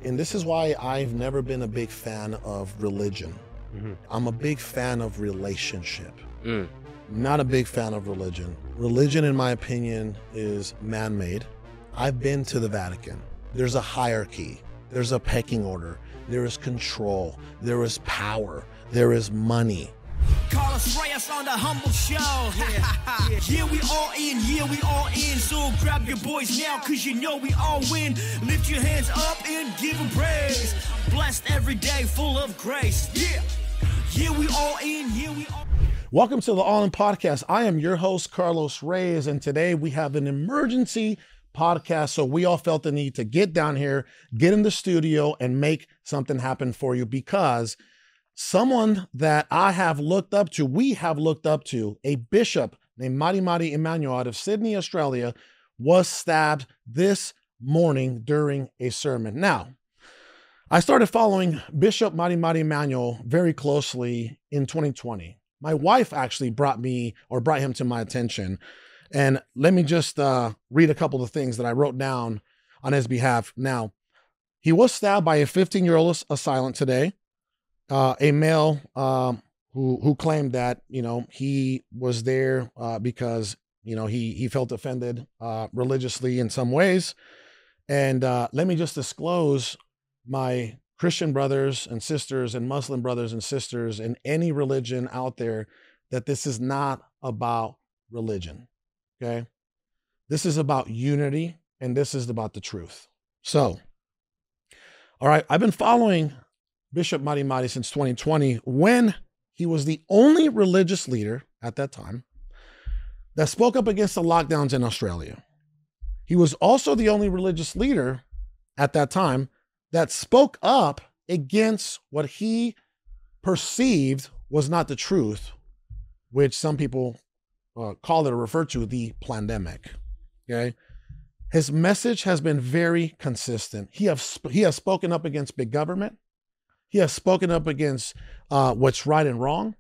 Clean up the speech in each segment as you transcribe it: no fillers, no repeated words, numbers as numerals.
And this is why I've never been a big fan of religion. I'm a big fan of relationship. Not a big fan of religion. Religion, in my opinion, is man-made. I've been to the Vatican. There's a hierarchy. There's a pecking order. There is control. There is power. There is money. Carlos Reyes on the humble show. Yeah, we all in. Yeah, we all in. So grab your boys now, cause you know we all win. Lift your hands up and give them praise. Blessed every day, full of grace. Yeah, we all in. Yeah, we all. Welcome to the All In Podcast. I am your host, Carlos Reyes, and today we have an emergency podcast. So we all felt the need to get down here, get in the studio, and make something happen for you, because someone that I have looked up to, we have looked up to, a bishop named Mar Mari Emmanuel out of Sydney, Australia, was stabbed this morning during a sermon. Now, I started following Bishop Mar Mari Emmanuel very closely in 2020. My wife actually brought him to my attention. And let me just read a couple of things that I wrote down on his behalf. Now, he was stabbed by a 15-year-old assailant today, a male who claimed that, he was there because, he felt offended religiously in some ways. And let me just disclose, my Christian brothers and sisters and Muslim brothers and sisters in any religion out there, that this is not about religion. Okay. This is about unity, and this is about the truth. So, all right, I've been following Bishop Mar Mari since 2020, when he was the only religious leader at that time that spoke up against the lockdowns in Australia. He was also the only religious leader at that time that spoke up against what he perceived was not the truth, which some people call it or refer to the pandemic. Okay. His message has been very consistent. He has spoken up against big government. He has spoken up against what's right and wrong.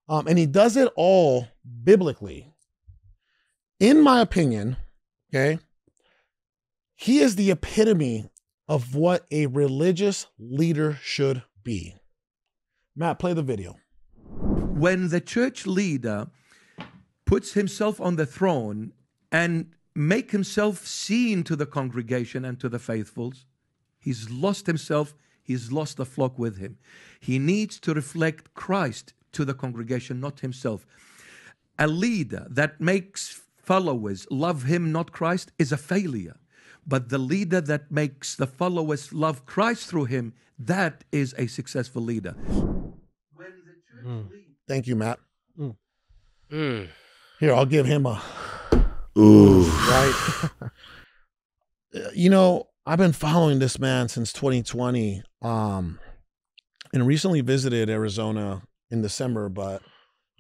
And he does it all biblically. In my opinion, okay, he is the epitome of what a religious leader should be. Matt, play the video. When the church leader puts himself on the throne and make himself seen to the congregation and to the faithfuls, he's lost himself. He's lost the flock with him. He needs to reflect Christ to the congregation, not himself. A leader that makes followers love him, not Christ, is a failure. But the leader that makes the followers love Christ through him, that is a successful leader. When the church leads... Thank you, Matt. Here, I'll give him a... Ooh. Right? I've been following this man since 2020, and recently visited Arizona in December, but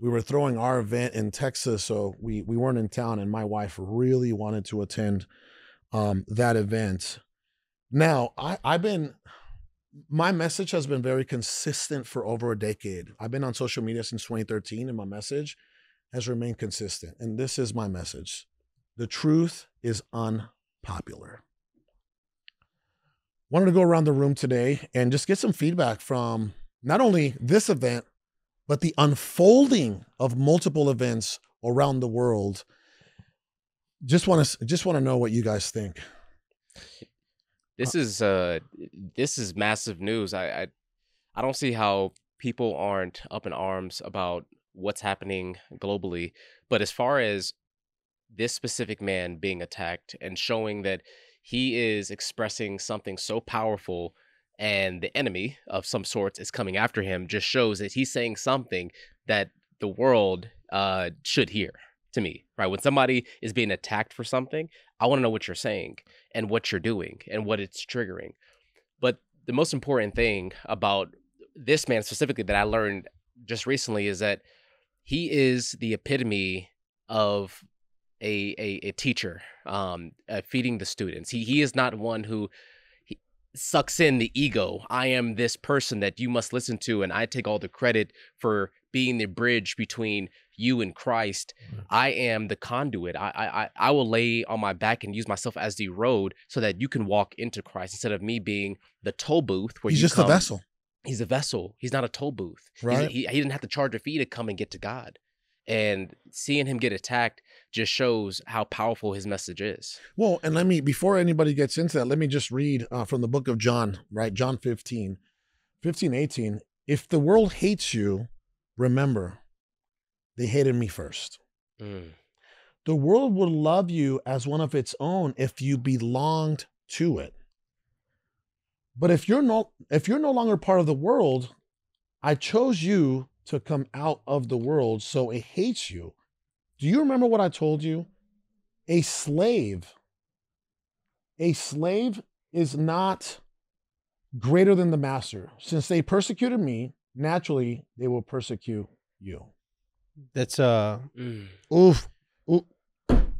we were throwing our event in Texas, so we weren't in town, and my wife really wanted to attend that event. Now, my message has been very consistent for over a decade. I've been on social media since 2013, and my message has remained consistent, and this is my message. The truth is unpopular. Wanted to go around the room today and just get some feedback from not only this event, but the unfolding of multiple events around the world. Just want to know what you guys think. This is massive news. I don't see how people aren't up in arms about what's happening globally. But as far as this specific man being attacked and showing that he is expressing something so powerful and the enemy of some sorts is coming after him, just shows that he's saying something that the world should hear, to me, right? When somebody is being attacked for something, I want to know what you're saying and what you're doing and what it's triggering. But the most important thing about this man specifically that I learned just recently is that he is the epitome of a teacher, feeding the students. He is not one who sucks in the ego. I am this person that you must listen to, and I take all the credit for being the bridge between you in Christ. I am the conduit. I will lay on my back and use myself as the road so that you can walk into Christ instead of me being the toll booth where He's just a vessel. He's a vessel. He's not a toll booth. Right. He didn't have to charge a fee to come and get to God. And seeing him get attacked just shows how powerful his message is. Well, and before anybody gets into that, let me just read from the book of John, right? John 15, 18. If the world hates you, remember, they hated me first. The world would love you as one of its own if you belonged to it. But if you're no longer part of the world, I chose you to come out of the world, so it hates you. Do you remember what I told you? A slave is not greater than the master. Since they persecuted me, naturally they will persecute you. That's Oof.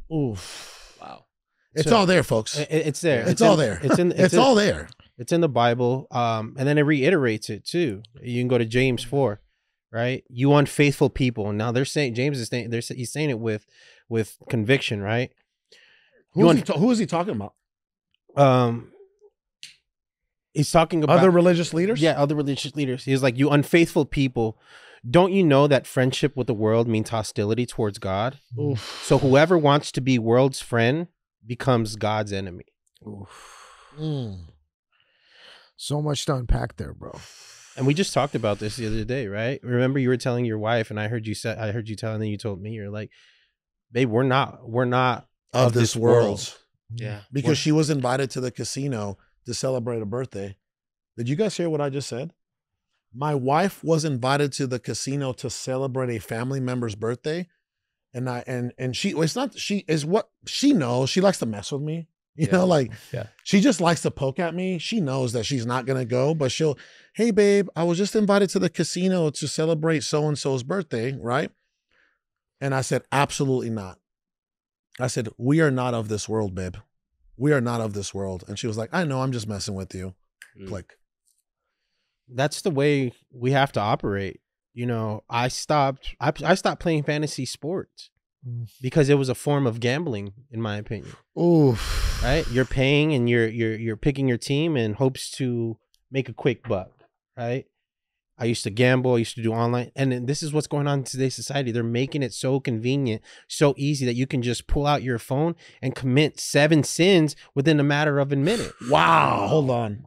Wow. It's all there, folks. It's there. It's all there. It's all there. It's in the Bible. And then it reiterates it too. You can go to James 4, right? You unfaithful people. And now they're saying, James is saying, he's saying it with conviction, right? Who is he talking about? He's talking about other religious leaders. Yeah, other religious leaders. He's like, you unfaithful people. Don't you know that friendship with the world means hostility towards God? Oof. So whoever wants to be world's friend becomes God's enemy. So much to unpack there, bro. And we just talked about this the other day, right? Remember, you were telling your wife, and I heard you tell, and then you told me, you're like, babe, we're not of this world. Yeah. Because she was invited to the casino to celebrate a birthday. Did you guys hear what I just said? My wife was invited to the casino to celebrate a family member's birthday. And she is what she knows. She likes to mess with me. You know, like she just likes to poke at me. She knows that she's not going to go, but hey babe, I was just invited to the casino to celebrate so-and-so's birthday. Right. And I said, absolutely not. I said, we are not of this world, babe. We are not of this world. And she was like, I know, I'm just messing with you. Click. That's the way we have to operate. You know, I stopped playing fantasy sports because it was a form of gambling, in my opinion. Oof. Right? You're paying and you're picking your team in hopes to make a quick buck, right? I used to gamble, I used to do online, and this is what's going on in today's society. They're making it so convenient, so easy that you can just pull out your phone and commit 7 sins within a matter of a minute. Wow. Hold on.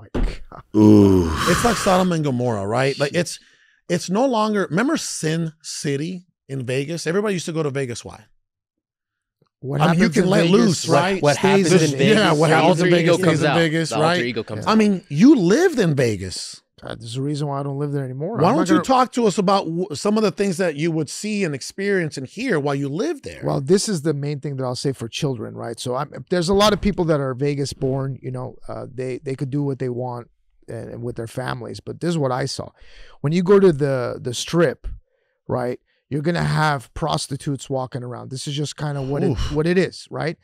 Ooh. It's like Sodom and Gomorrah, right? Like it's no longer, remember Sin City in Vegas? Everybody used to go to Vegas. Why? You can let loose, right? What happens in Vegas? Yeah, what happens in Vegas stays in Vegas, right? Alter ego comes out. I mean, you lived in Vegas. There's a reason why I don't live there anymore. Why don't you talk to us about some of the things that you would see and experience and hear while you live there? Well, this is the main thing that I'll say for children, right? So there's a lot of people that are Vegas born, you know, they could do what they want and with their families. But this is what I saw. When you go to the strip, right, you're going to have prostitutes walking around. This is just kind of what it is, right?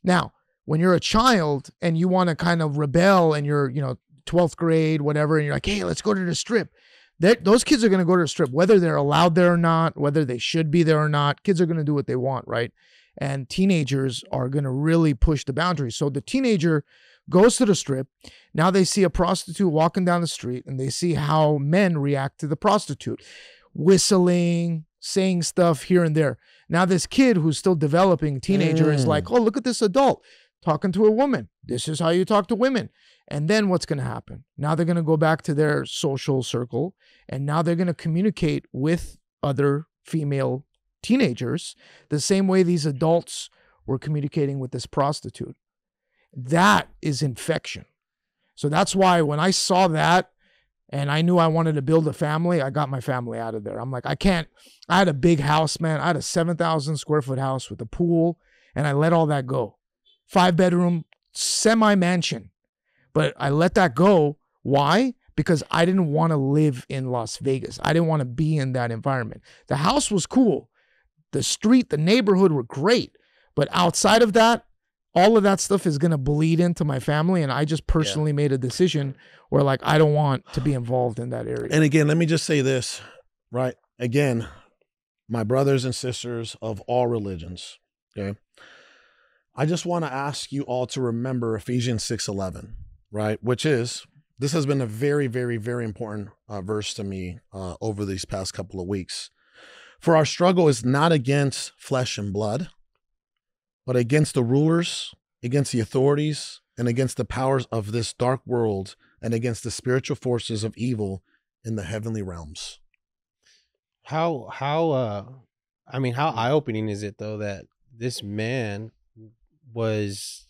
Now, when you're a child and you want to kind of rebel and you're, you know, 12th grade, whatever, and you're like, hey, let's go to the strip. Those kids are going to go to the strip, whether they're allowed there or not, whether they should be there or not. Kids are going to do what they want, right? And teenagers are going to really push the boundaries. So the teenager goes to the strip. Now they see a prostitute walking down the street and they see how men react to the prostitute, whistling, saying stuff here and there. Now this kid who's still developing, teenager, is like, oh, look at this adult talking to a woman. This is how you talk to women. And then what's going to happen? Now they're going to go back to their social circle, and now they're going to communicate with other female teenagers the same way these adults were communicating with this prostitute. That is infection. So that's why when I saw that and I knew I wanted to build a family, I got my family out of there. I'm like, I had a big house, man. I had a 7,000 square foot house with a pool, and I let all that go. 5-bedroom, semi-mansion. But I let that go. Why? Because I didn't want to live in Las Vegas. I didn't want to be in that environment. The house was cool. The street, the neighborhood were great. But outside of that, all of that stuff is going to bleed into my family. And I just personally made a decision where, like, I don't want to be involved in that area. And again, let me just say this, right? Again, my brothers and sisters of all religions, okay, I just want to ask you all to remember Ephesians 6:11, right? Which is, this has been a very, very, very important verse to me over these past couple of weeks. For our struggle is not against flesh and blood, but against the rulers, against the authorities, and against the powers of this dark world, and against the spiritual forces of evil in the heavenly realms. How eye-opening is it though that this man was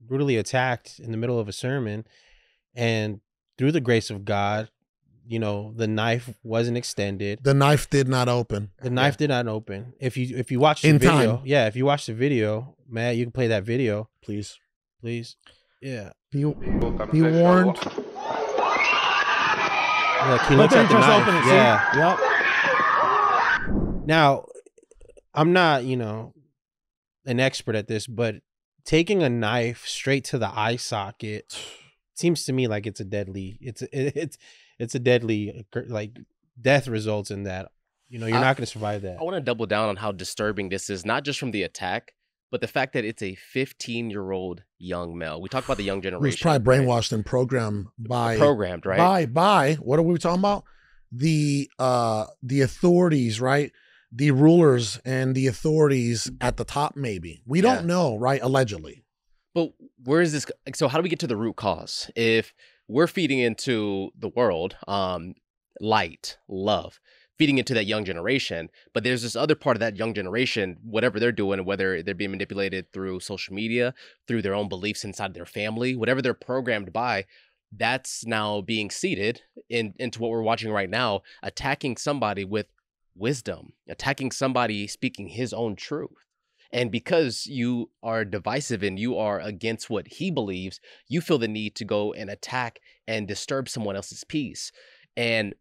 brutally attacked in the middle of a sermon, and through the grace of God, you know, the knife wasn't extended. The knife did not open. The knife did not open. If you watch the In video, time. yeah, if you watch the video, Matt, you can play that video, Please. Yeah. Be warned. Like he looks at the knife. open it. Yeah. Yep. Now, I'm not, you know, an expert at this, but taking a knife straight to the eye socket seems to me like it's a deadly. It's a deadly, like, death results in that. You know, you're not going to survive that. I want to double down on how disturbing this is, not just from the attack, but the fact that it's a 15-year-old young male. We talk about the young generation. Who's probably brainwashed and programmed by right? By what are we talking about? The authorities, right? The rulers and the authorities at the top, maybe. We don't know, right? Allegedly. But where is this? So how do we get to the root cause? If we're feeding into the world, light, love, feeding into that young generation, but there's this other part of that young generation, whatever they're doing, whether they're being manipulated through social media, through their own beliefs inside their family, whatever they're programmed by, that's now being seeded into what we're watching right now, attacking somebody with wisdom, attacking somebody speaking his own truth. And because you are divisive and you are against what he believes, you feel the need to go and attack and disturb someone else's peace. And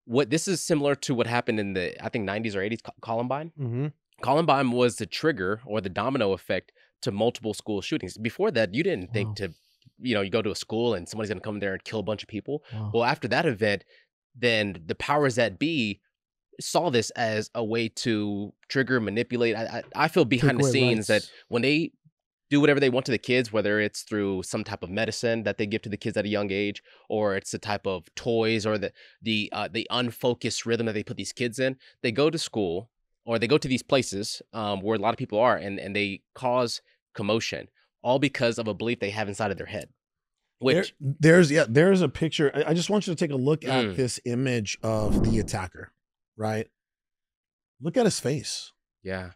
what this is similar to what happened in the, I think, 90s or 80s, Columbine. Mm-hmm. Columbine was the trigger or the domino effect to multiple school shootings. Before that, you didn't think to, you know, you go to a school and somebody's going to come there and kill a bunch of people. Wow. Well, after that event, then the powers that be saw this as a way to trigger, manipulate. I feel behind the scenes that when they do whatever they want to the kids, whether it's through some type of medicine that they give to the kids at a young age, or it's a type of toys, or the unfocused rhythm that they put these kids in, they go to school or they go to these places where a lot of people are, and they cause commotion, all because of a belief they have inside of their head. Which there's a picture. I just want you to take a look at this image of the attacker, right? Look at his face. Yeah.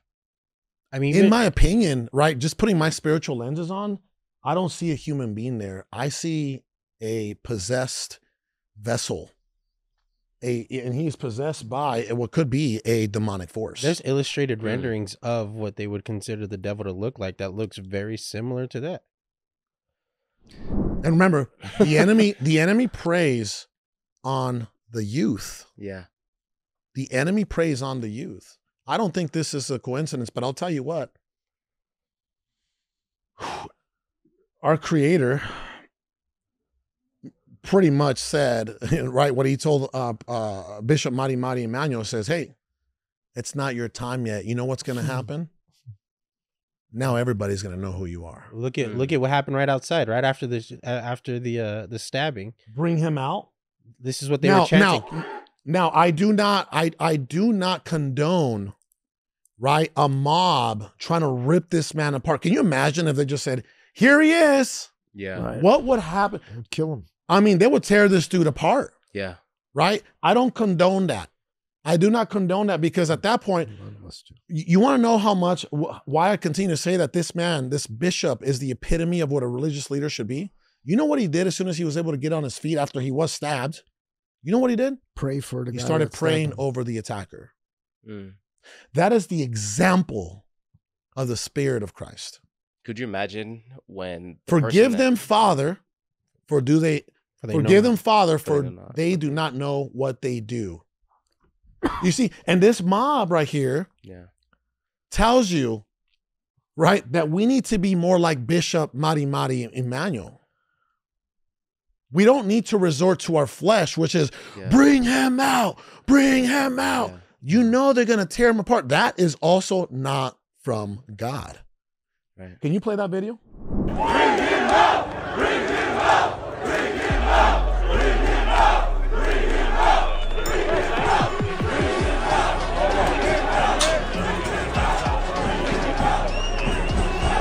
I mean, in my opinion, right, just putting my spiritual lenses on, I don't see a human being there. I see a possessed vessel. And he's possessed by what could be a demonic force. There's illustrated renderings of what they would consider the devil to look like that looks very similar to that. And remember, the enemy preys on the youth. Yeah. The enemy preys on the youth. I don't think this is a coincidence, but I'll tell you what. Our Creator pretty much said, right, what he told Bishop Mar Mari Emmanuel says, hey, it's not your time yet. You know what's going to happen? Now everybody's going to know who you are. Look at what happened right outside, right after the stabbing. Bring him out. This is what they were chanting. Now I do not condone, right, a mob trying to rip this man apart. Can you imagine if they just said, here he is? Yeah. Right. What would happen? They would kill him. I mean, they would tear this dude apart. Yeah. Right? I don't condone that. I do not condone that, because at that point, you want to know how much, why I continue to say that this man, this bishop, is the epitome of what a religious leader should be? You know what he did as soon as he was able to get on his feet after he was stabbed? You know what he did? Pray for the guy. He started that praying stabbed him. over the attacker. That is the example of the Spirit of Christ. Could you imagine when Forgive them, Father, for they do not know what they do. You see, and this mob right here tells you, right, that we need to be more like Bishop Mar Mari Emmanuel. We don't need to resort to our flesh, which is bring him out, bring him out. You know they're going to tear him apart. That is also not from God. Right. Can you play that video?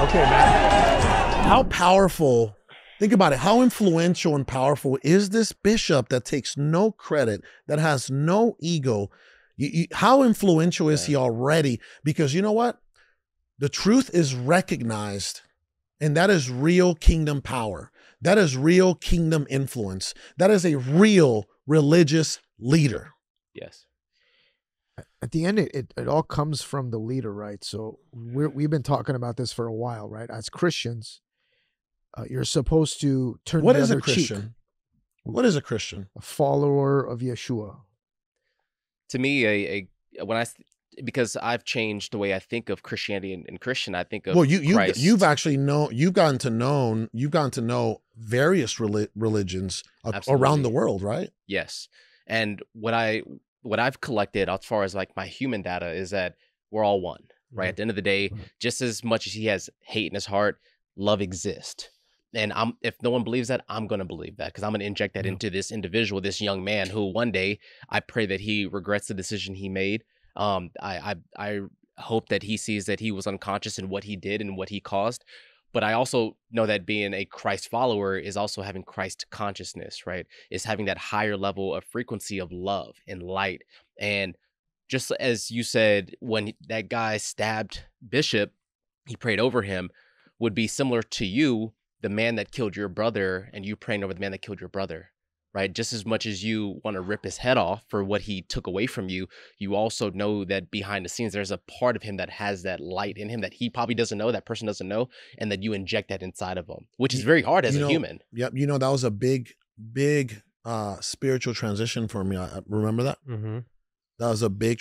Okay, man. How powerful, think about it, how influential and powerful is this bishop that takes no credit, that has no ego? How influential is he already? Because you know what? The truth is recognized, and that is real kingdom power. That is real kingdom influence. That is a real religious leader. Yes. At the end, it all comes from the leader, right? So we've been talking about this for a while, right? As Christians, you're supposed to turn What the is a other cheek. Christian? What is a Christian? A follower of Yeshua. To me, because I've changed the way I think of Christianity and Christian, I think of Christ. You've gotten to know various religions around the world, right? Yes. And what I've collected as far as like my human data is that we're all one, right? At the end of the day, just as much as he has hate in his heart, love exists. And if no one believes that, I'm going to believe that, because I'm going to inject that into this individual, this young man who one day I pray that he regrets the decision he made. I hope that he sees that he was unconscious in what he did and what he caused. But I also know that being a Christ follower is also having Christ consciousness, right? Is having that higher level of frequency of love and light. And just as you said, when that guy stabbed Bishop, he prayed over him, would be similar to you, the man that killed your brother, and you praying over the man that killed your brother, right? Just as much as you want to rip his head off for what he took away from you, you also know that behind the scenes, there's a part of him that has that light in him that he probably doesn't know, that person doesn't know, and that you inject that inside of him, which is very hard as a human. Yep. That was a big spiritual transition for me. I remember that? Mm-hmm. That was a big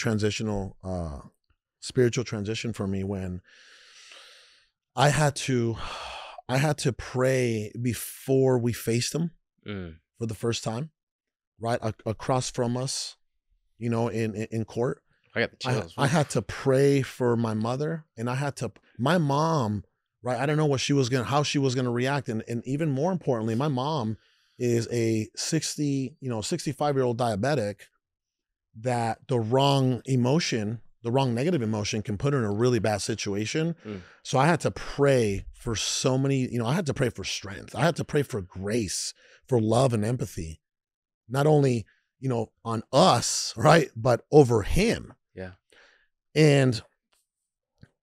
spiritual transition for me when I had to pray before we faced him for the first time, right? Across from us, in court. I got the chills. I had to pray for my mother, and my mom, right? I don't know how she was gonna react. And even more importantly, my mom is a 65-year-old diabetic that the wrong negative emotion can put her in a really bad situation. So I had to pray for so many, I had to pray for strength. I had to pray for grace, for love and empathy, not only, on us, right, but over him. Yeah. And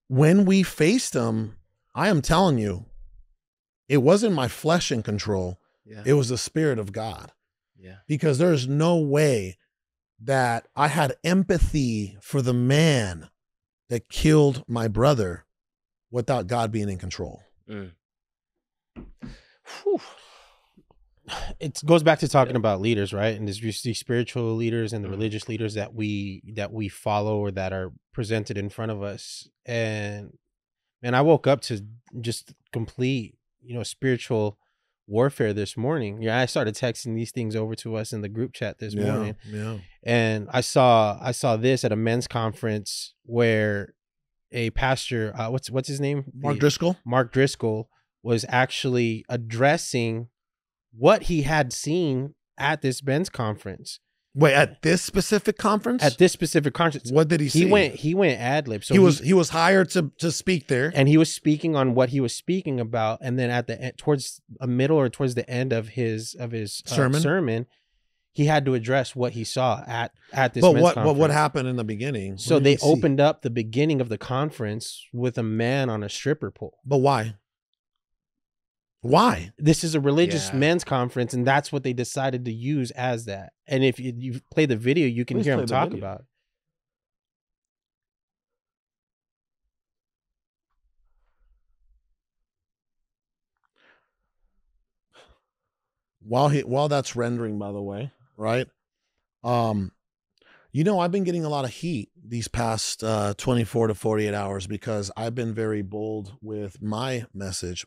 when we faced him, I am telling you, it wasn't my flesh in control. Yeah. It was the Spirit of God. Yeah. Because there's no way that I had empathy for the man that killed my brother without God being in control. It goes back to talking about leaders, right? And there's these spiritual leaders and the religious leaders that we follow or that are presented in front of us. And man, I woke up to just complete, spiritual warfare this morning. Yeah, I started texting these things over to us in the group chat this morning. Yeah. And I saw this at a men's conference where a pastor, what's his name? Mark Driscoll. Mark Driscoll was actually addressing what he had seen at this men's conference. Wait, at this specific conference? At this specific conference. What did he see? He went ad lib. So he was hired to speak there, and he was speaking on what he was speaking about. And then at the end, towards a middle or towards the end of his sermon, he had to address what he saw at this. But what happened in the beginning? So they opened up the beginning of the conference with a man on a stripper pole. But why? Why? This is a religious men's conference, and that's what they decided to use as that. And if you play the video, you can hear him talk about it. While that's rendering, by the way, right? I've been getting a lot of heat these past 24 to 48 hours because I've been very bold with my message.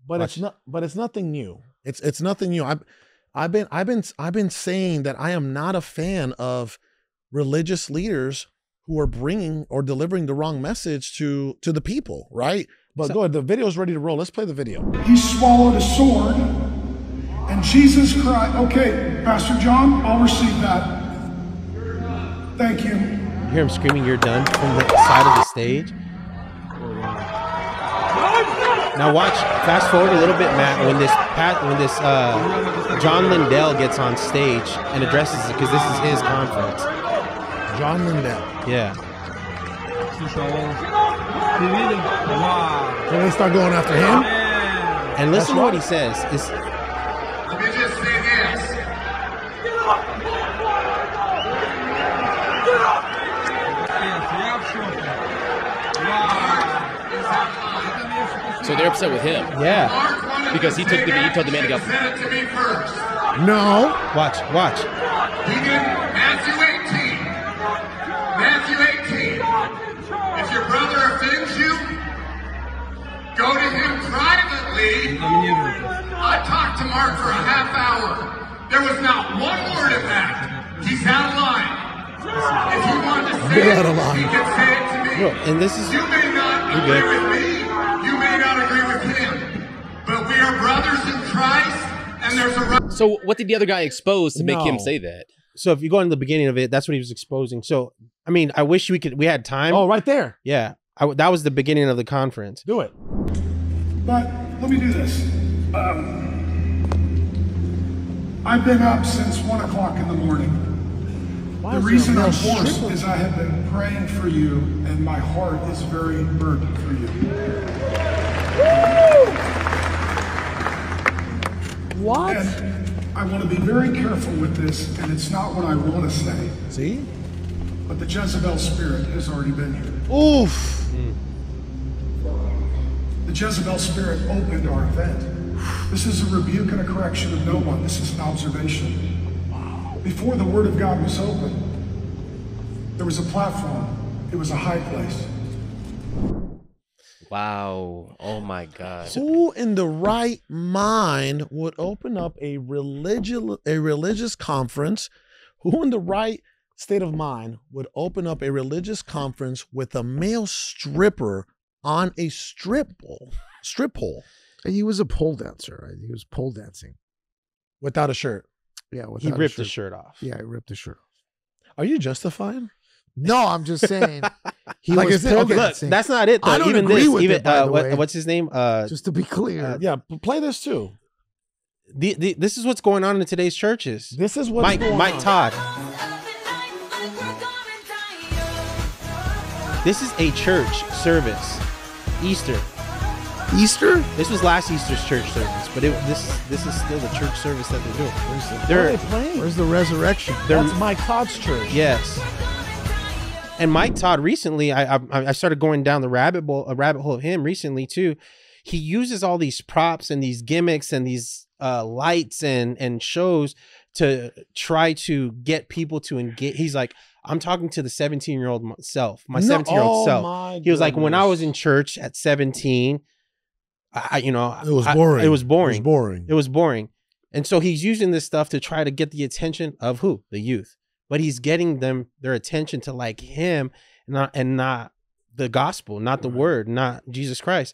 But it's nothing new. It's nothing new. I've been saying that I am not a fan of religious leaders who are bringing or delivering the wrong message to the people, right? But go ahead, the video's ready to roll. Let's play the video. He swallowed a sword, and Jesus cried. Okay, Pastor John, I'll receive that. Thank you. You hear him screaming, "You're done," from the side of the stage. Now watch, fast forward a little bit, Matt, when this John Lindell gets on stage and addresses it, because this is his conference. John Lindell. Yeah. So they start going after him? And listen to what he says. Let me just say this. So they're upset with him. Yeah. Because he told the man to go. Said it to me first. No. Watch. He did Matthew 18. Matthew 18. If your brother offends you, go to him privately. I talked to Mark for a half hour. There was not one word of that. He's out of line. If you want to say it, he can say it to me. Look, and this is, You may not agree with me. You may not agree with him. But we are brothers in Christ, and there's a right. So what did the other guy expose to make him No. say that? so if you go into the beginning of it, that's what he was exposing. So, I mean, I wish we had time. Oh, right there. Yeah. That was the beginning of the conference. Do it. But let me do this. I've been up since 1 o'clock in the morning. Why The is there reason a I'm male hoarse stripper? is I have been praying for you, and my heart is very burdened for you. What? And I want to be very careful with this, and it's not what I want to say, See? but the Jezebel spirit has already been here. Oof. The Jezebel spirit opened our event. This is a rebuke and a correction of no one. This is an observation. Before the Word of God was open, there was a platform. It was a high place. Wow. Oh my God. Who in the right mind would open up a religious conference? Who in the right state of mind would open up a religious conference with a male stripper on a strip pole He was a pole dancer, right? He was pole dancing. without a shirt? Yeah, He without a ripped his shirt off. Yeah, he ripped his shirt off. Are you justifying? No, I'm just saying he Like, was is it- pole okay, Look, dancing. that's not it though. I don't even agree this, with even it, by the way. what's his name? Just to be clear. Yeah, play this too. This is what's going on in today's churches. This is what's going Mike on. Todd. This is a church service. Easter. Easter? This was last Easter's church service, but this is still the church service that they're doing. What are They're, they playing? Where's the resurrection? That's Mike Todd's church. yes. And Mike Todd recently, I started going down a rabbit hole of him recently too. He uses all these props and these gimmicks and these lights and shows to try to get people to engage. He's like, I'm talking to the 17-year-old self, my 17-year-old self. my He was like, when I goodness. was in church at 17, It was boring. It was boring. It was boring. It was boring. And so he's using this stuff to try to get the attention of who? The youth. But he's getting their attention to like him and not the gospel, not the word, not Jesus Christ.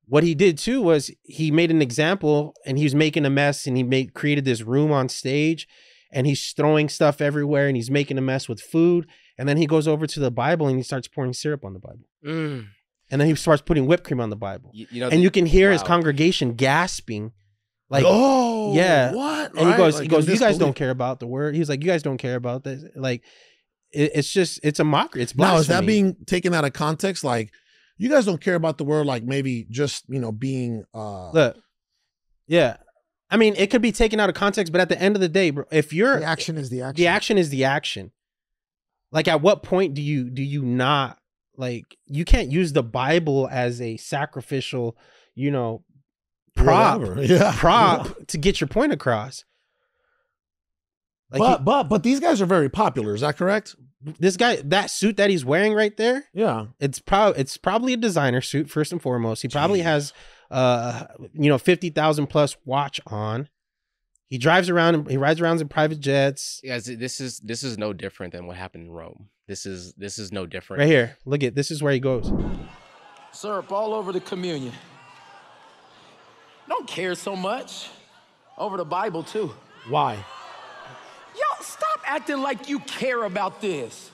What he did too was he made an example and he was making a mess and he created this room on stage and he's throwing stuff everywhere and he's making a mess with food. And then he goes over to the Bible and he starts pouring syrup on the Bible. Mm. And then he starts putting whipped cream on the Bible. You know, And you can hear his wow. congregation gasping. Like, oh, yeah. What? and Right? he Like, goes, in you guys disbelief. don't care about the word. He's like, you guys don't care about this. Like, it's a mockery. It's Now, blasphemy. is that being taken out of context? Like, you guys don't care about the word, like maybe just, being, Look, yeah. I mean, it could be taken out of context, but at the end of the day, bro, if you're The action is the action. the action is the action. Like, at what point do you not, like, you can't use the Bible as a sacrificial, prop, whatever. Yeah. prop to get your point across. Like, But these guys are very popular. Is that correct? this guy, that suit that he's wearing right there, Yeah. it's probably a designer suit first and foremost. He probably has 50,000 plus watch on. He drives around. He rides around in private jets. Guys, this is no different than what happened in Rome. This is no different. Right here. Look at this is where he goes. Syrup all over the communion. Don't care so much. Over the Bible, too. Why? Yo, stop acting like you care about this.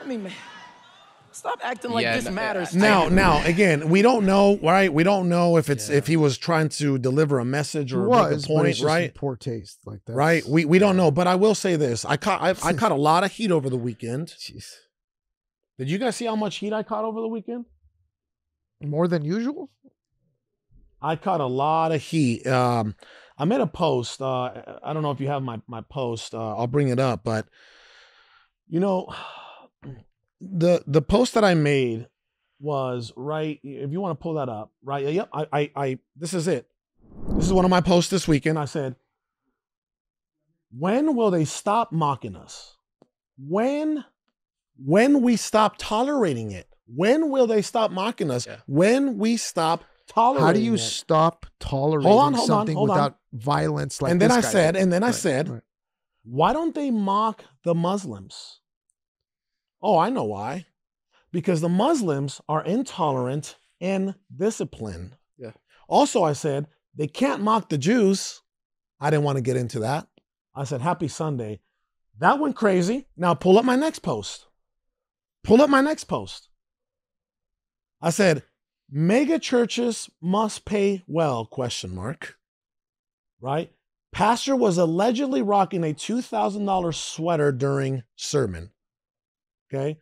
I mean, man, stop acting like this matters. Now, again, we don't know, right? We don't know if it's if he was trying to deliver a message or make a point, right? Poor taste, like that. Right? We don't know, but I will say this: I caught a lot of heat over the weekend. Jeez. Did you guys see how much heat I caught over the weekend? More than usual? I caught a lot of heat. I made a post. I don't know if you have my post. I'll bring it up, but you know, the post that I made was right. If you want to pull that up, right? Yep. I this is it. This is one of my posts this weekend. I said, when will they stop mocking us? When we stop tolerating it? When will they stop mocking us? Yeah. When we stop tolerating it. How do you stop tolerating something without violence like and then this I guy said, did? and then I said, why don't they mock the Muslims? Oh, I know why. Because the Muslims are intolerant and disciplined. Yeah. Also, I said, they can't mock the Jews. I didn't want to get into that. I said, happy Sunday. That went crazy. Now pull up my next post. Pull up my next post. I said, mega churches must pay well, ? Right? Pastor was allegedly rocking a $2,000 sweater during sermon. Okay.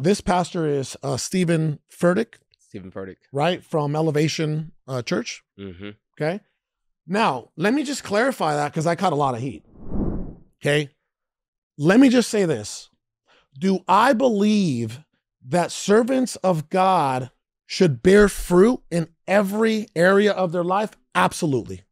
This pastor is Stephen Furtick. Stephen Furtick. Right? From Elevation Church. Mm-hmm. Okay. Now, let me just clarify that because I caught a lot of heat. Okay. Let me just say this. Do I believe that servants of God should bear fruit in every area of their life? Absolutely.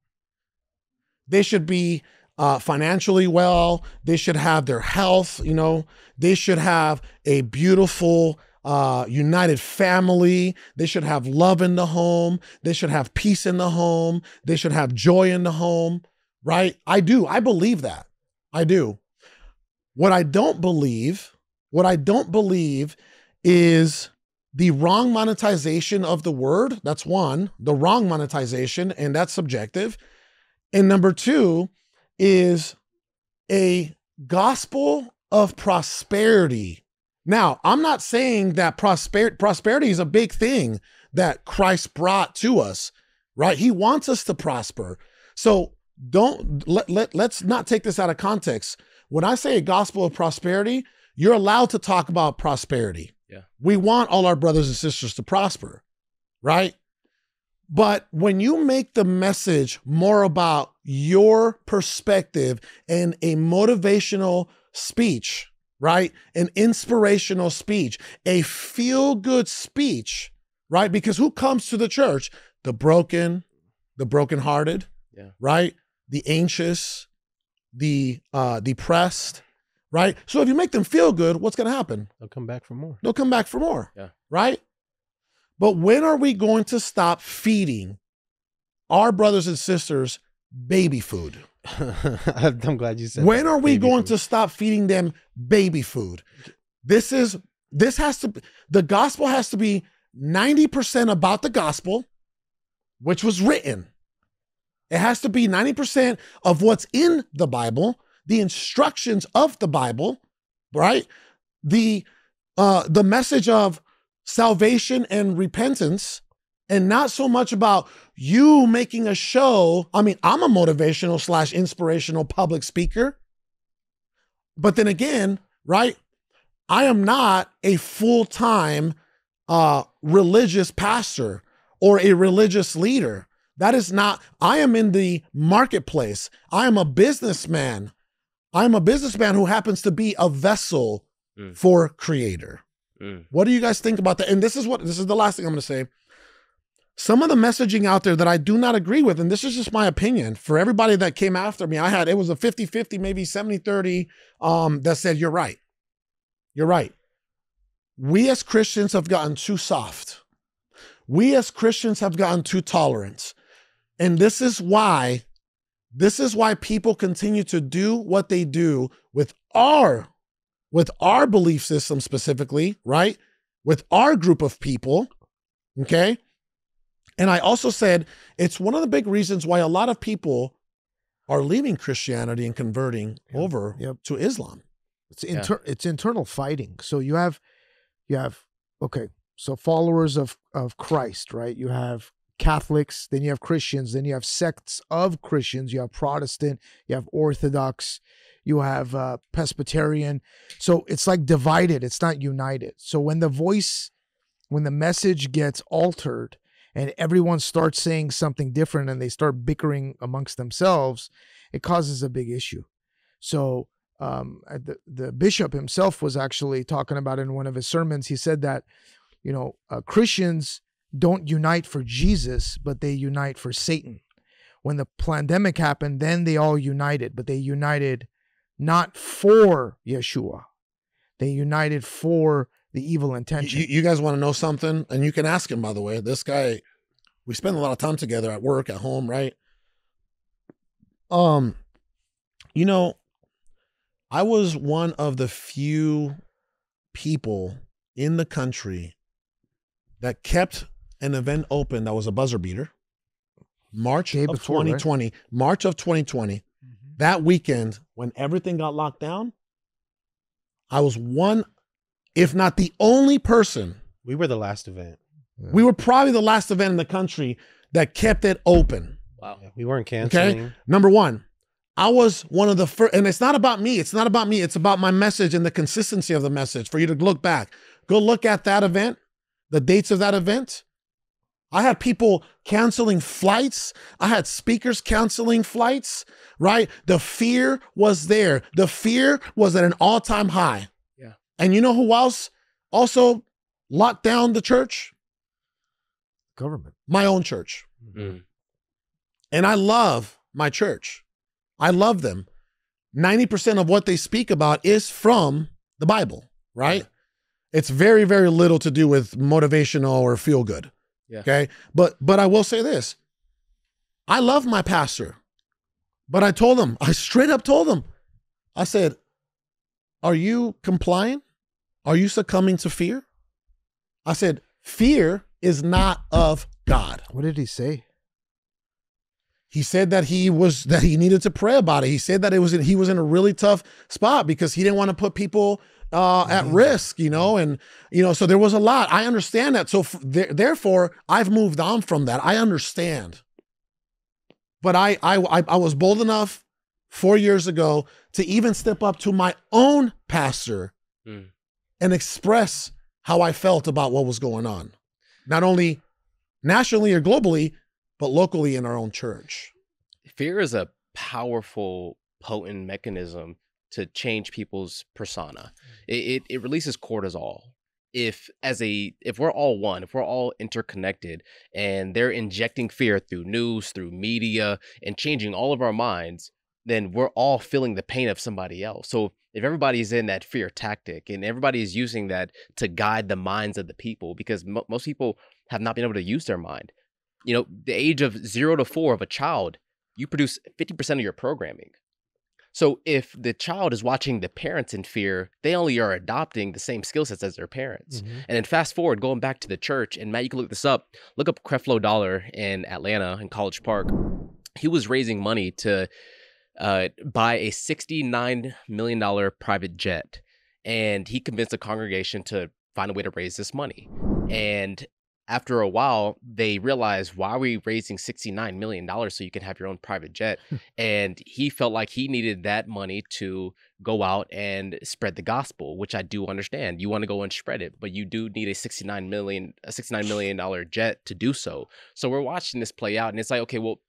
They should be financially well. They should have their health, you know. They should have a beautiful, united family. They should have love in the home. They should have peace in the home. They should have joy in the home, right? I do. I believe that. I do. What I don't believe is the wrong monetization of the word. That's one, the wrong monetization, and that's subjective. And number two is a gospel of prosperity. Now, I'm not saying that prosperity is a big thing that Christ brought to us, right? He wants us to prosper. So let's not take this out of context. When I say a gospel of prosperity, you're allowed to talk about prosperity. Yeah. We want all our brothers and sisters to prosper, right? But when you make the message more about your perspective and a motivational speech, right? An inspirational speech, a feel-good speech, right? Because who comes to the church? The broken, the brokenhearted, right? The anxious, the depressed, right? So if you make them feel good, what's going to happen? They'll come back for more. They'll come back for more, Yeah. right? But when are we going to stop feeding our brothers and sisters baby food? I'm glad you said When that. are we Baby going food. to stop feeding them baby food? The gospel has to be 90% about the gospel, which was written. It has to be 90% of what's in the Bible, the instructions of the Bible, right? The message of salvation and repentance, and not so much about you making a show. I mean, I'm a motivational / inspirational public speaker. But then again, right? I am not a full-time religious pastor or a religious leader. That is not, I am in the marketplace. I am a businessman. I'm a businessman who happens to be a vessel for Creator. What do you guys think about that? And this is the last thing I'm going to say. Some of the messaging out there that I do not agree with, and this is just my opinion, for everybody that came after me, it was a 50-50, maybe 70-30 that said, you're right. You're right. We as Christians have gotten too soft. We as Christians have gotten too tolerant. And this is why This is why people continue to do what they do with our belief system specifically, right? With our group of people, okay? And I also said it's one of the big reasons why a lot of people are leaving Christianity and converting over to Islam. It's internal fighting. So you have okay, so followers of Christ, right? You have Catholics, then you have Christians, then you have sects of Christians, you have Protestant, you have Orthodox, you have Presbyterian. So it's like divided, it's not united. So when the message gets altered and everyone starts saying something different and they start bickering amongst themselves, it causes a big issue. So the bishop himself was actually talking about it in one of his sermons. He said that, Christians don't unite for Jesus, but they unite for Satan. When the pandemic happened, then they all united, but they united not for Yeshua. They united for the evil intention. You guys want to know something? And you can ask him, by the way. This guy, we spend a lot of time together at work, at home, right? I was one of the few people in the country that kept an event open that was a buzzer beater. March of 2020. Right? March of 2020. Mm-hmm. That weekend, when everything got locked down, I was one, if not the only person. We were the last event. We were probably the last event in the country that kept it open. Wow. Yeah, we weren't canceling. Okay. Number one, I was one of the first, and it's not about me. It's not about me. It's about my message and the consistency of the message for you to look back. Go look at that event, the dates of that event. I had people canceling flights. I had speakers canceling flights, right? The fear was there. The fear was at an all-time high. Yeah. And you know who else also locked down the church? Government. My own church. Mm-hmm. And I love my church. I love them. 90% of what they speak about is from the Bible, right? Yeah. It's very, very little to do with motivational or feel good. Yeah. Okay. But I will say this. I love my pastor, but I straight up told him, I said, are you complying? Are you succumbing to fear? I said, fear is not of God. What did he say? He said that he needed to pray about it. He said that he was in a really tough spot because he didn't want to put people at risk, and so there was a lot. I understand that. So therefore, I've moved on from that. I understand. But I was bold enough 4 years ago to even step up to my own pastor and express how I felt about what was going on, not only nationally or globally, but locally in our own church. Fear is a powerful, potent mechanism to change people's persona. It releases cortisol. If we're all one, if we're all interconnected and they're injecting fear through news, through media, and changing all of our minds, then we're all feeling the pain of somebody else. So if everybody's in that fear tactic and everybody is using that to guide the minds of the people, because most people have not been able to use their mind. The age of 0 to 4 of a child, you produce 50% of your programming. So if the child is watching the parents in fear, they only are adopting the same skill sets as their parents. Mm-hmm. And then fast forward, going back to the church, and Matt, you can look this up. Look up Creflo Dollar in Atlanta, in College Park. He was raising money to buy a $69 million private jet. And he convinced the congregation to find a way to raise this money. And after a while, they realized, why are we raising $69 million so you can have your own private jet? And he felt like he needed that money to go out and spread the gospel, which I do understand. You want to go and spread it, but you do need a $69 million jet to do so. So we're watching this play out, and it's like, okay, well,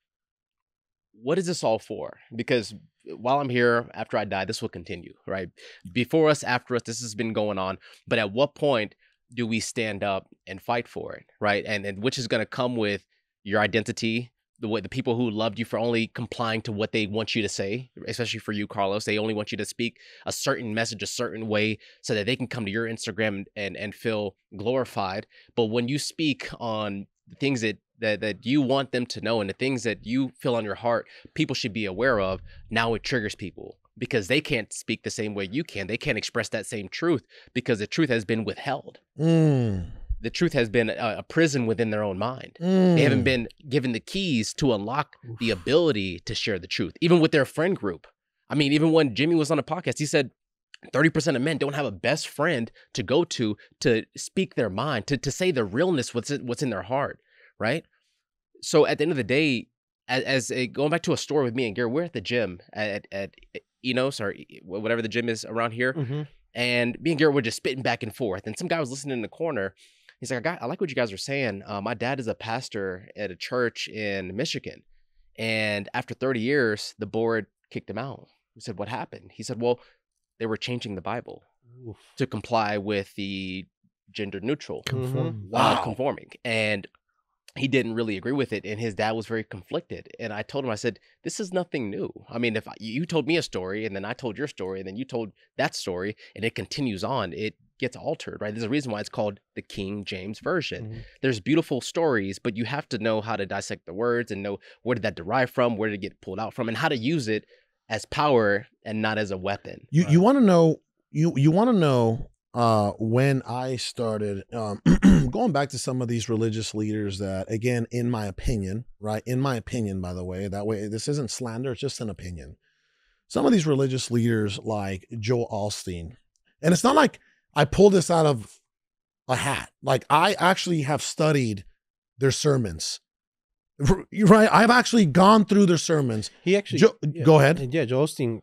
what is this all for? Because while I'm here, after I die, this will continue, right? Before us, after us, this has been going on. But at what point do we stand up and fight for it, right? And which is going to come with your identity, the people who loved you for only complying to what they want you to say, especially for you, Carlos. They only want you to speak a certain message a certain way so that they can come to your Instagram and feel glorified. But when you speak on things that that you want them to know, and the things that you feel on your heart people should be aware of, now it triggers people because they can't speak the same way you can. They can't express that same truth because the truth has been withheld. The truth has been a prison within their own mind. They haven't been given the keys to unlock the ability to share the truth, even with their friend group. I mean, even when Jimmy was on the podcast, he said 30% of men don't have a best friend to go to speak their mind, to say the realness, what's in their heart, right? So at the end of the day, going back to a story with me and Gary, we're at the gym at Enos or whatever the gym is around here, and me and Gary were just spitting back and forth, and some guy was listening in the corner. He's like, I like what you guys are saying. My dad is a pastor at a church in Michigan, and after 30 years, the board kicked him out. We said, what happened? He said, well, they were changing the Bible to comply with the gender neutral conforming. And he didn't really agree with it. And his dad was very conflicted. And I told him, I said, this is nothing new. I mean, if you told me a story and then I told your story and then you told that story and it continues on, it gets altered, right? There's a reason why it's called the King James Version. There's beautiful stories, but you have to know how to dissect the words and know where did that derive from, where did it get pulled out from, and how to use it as power and not as a weapon. You want to know, you want to know when I started going back to some of these religious leaders that, again, in my opinion, right? In my opinion, by the way, that way, this isn't slander, it's just an opinion. Some of these religious leaders like Joel Osteen, and it's not like I pulled this out of a hat. Like, I actually have studied their sermons. Right? I've actually gone through their sermons. He actually go ahead. Yeah, Joel Osteen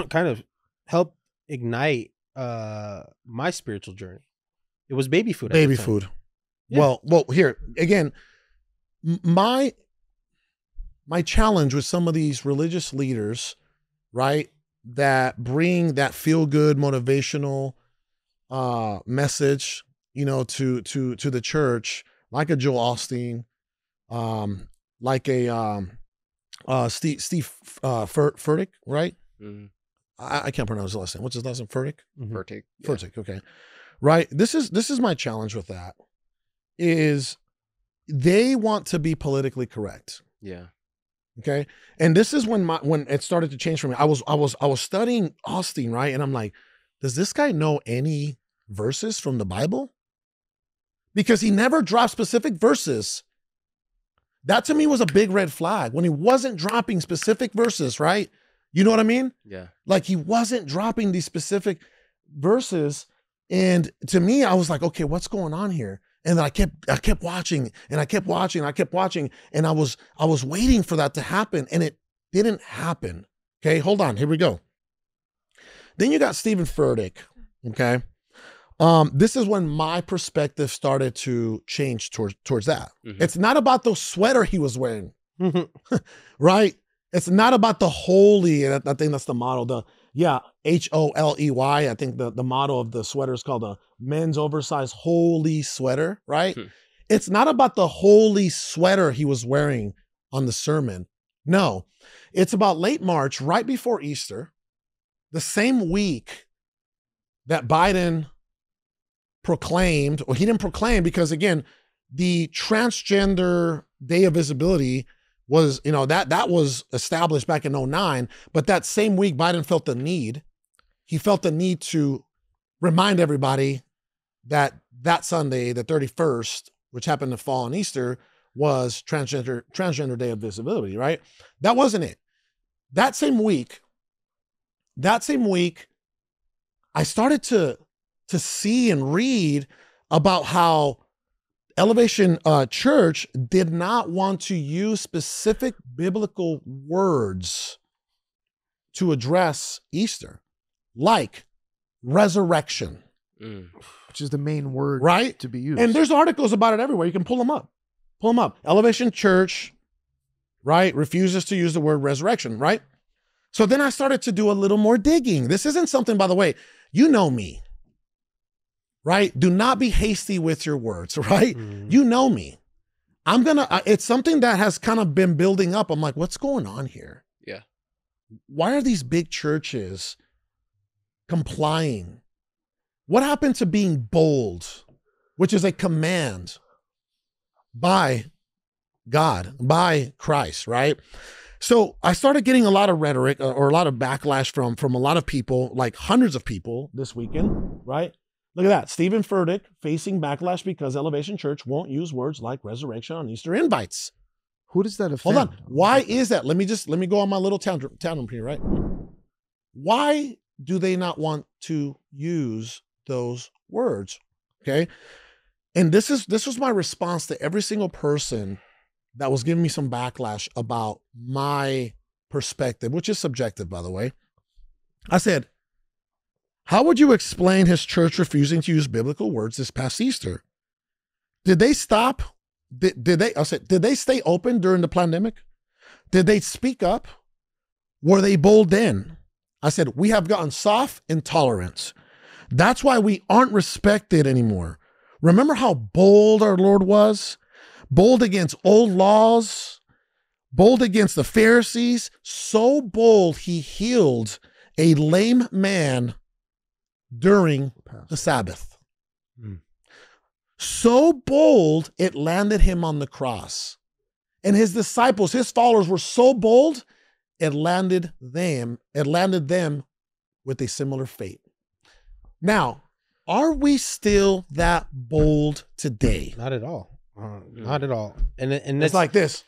kind of helped ignite my spiritual journey. It was baby food. Baby food. Yeah. Well, here again, my challenge with some of these religious leaders, right, that bring that feel good motivational message, to the church, like a Joel Osteen, like a Steve Furtick, right? I can't pronounce his last name. What's his last name? Furtick? Furtick. Yeah. Furtick, okay. Right. This is my challenge with that, is they want to be politically correct. Yeah. Okay. And this is when it started to change for me. I was studying Osteen, right? And I'm like, does this guy know any verses from the Bible? Because he never dropped specific verses. That to me was a big red flag when he wasn't dropping specific verses, right? You know what I mean? Yeah. Like, he wasn't dropping these specific verses. And to me, I was like, okay, what's going on here? And then I kept watching and I kept watching and I kept watching. And I was waiting for that to happen, and it didn't happen. Okay, hold on. Here we go. Then you got Stephen Furtick. Okay. This is when my perspective started to change towards that. It's not about the sweater he was wearing, right? It's not about the holy, and I think that's the motto. Holey. I think the motto of the sweater is called a men's oversized holy sweater, right? It's not about the holy sweater he was wearing on the sermon. No, it's about late March, right before Easter, the same week that Biden proclaimed, or he didn't proclaim, because again, the transgender day of visibility was, that was established back in 2009, but that same week Biden felt the need. He felt the need to remind everybody that Sunday, the 31st, which happened to fall on Easter, was transgender day of visibility, right? That wasn't it. That same week, I started to see and read about how Elevation Church did not want to use specific biblical words to address Easter, like resurrection, which is the main word, right, to be used. And there's articles about it everywhere. You can pull them up. Elevation Church, right, refuses to use the word resurrection, right? So then I started to do a little more digging. This isn't something, by the way, you know me, right? Do not be hasty with your words, right? You know me. It's something that has kind of been building up. I'm like, what's going on here? Yeah. Why are these big churches complying? What happened to being bold, which is a command by God, by Christ, right? So I started getting a lot of rhetoric or a lot of backlash from a lot of people, like hundreds of people this weekend, right? Look at that. Stephen Furtick facing backlash because Elevation Church won't use words like resurrection on Easter invites. Who does that offend? Hold on. Why is that? Let me go on my little tantrum here, right? Why do they not want to use those words? Okay. And this was my response to every single person that was giving me some backlash about my perspective, which is subjective, by the way. I said, how would you explain his church refusing to use biblical words this past Easter? Did they stop? Did they stay open during the pandemic? Did they speak up? Were they bold then? I said, we have gotten soft in tolerance. That's why we aren't respected anymore. Remember how bold our Lord was? Bold against old laws, bold against the Pharisees, so bold he healed a lame man during the Sabbath. So bold, it landed him on the cross. And his disciples, his followers were so bold, it landed them with a similar fate. Now, are we still that bold today? Not at all. Not at all. And it's like this.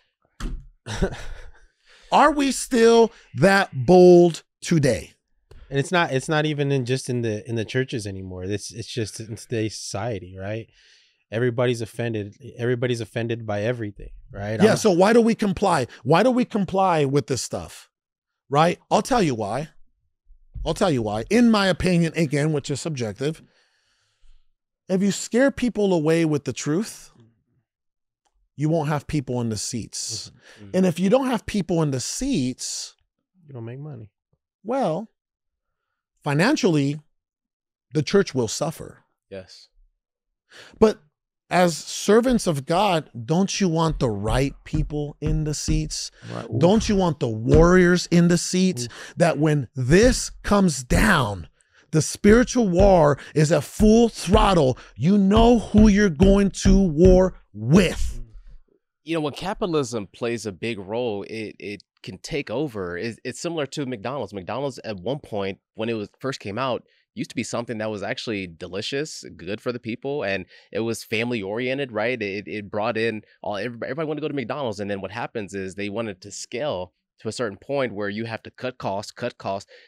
Are we still that bold today? And it's not even in the churches anymore. It's just in today's society, right? Everybody's offended. Everybody's offended by everything, right? Yeah. So why do we comply? Why do we comply with this stuff? Right? I'll tell you why. In my opinion, again, which is subjective, if you scare people away with the truth, you won't have people in the seats. And if you don't have people in the seats, you don't make money. Well, financially, the church will suffer. Yes. But as servants of God, don't you want the right people in the seats? Right. Don't you want the warriors in the seats? That when this comes down, the spiritual war is at full throttle, you know who you're going to war with. You know, when capitalism plays a big role, it can take over. It's similar to McDonald's. McDonald's at one point, when it first came out, used to be something that was actually delicious, good for the people, and it was family oriented, right? It brought in everybody wanted to go to McDonald's, and then what happens is they wanted to scale to a certain point where you have to cut costs.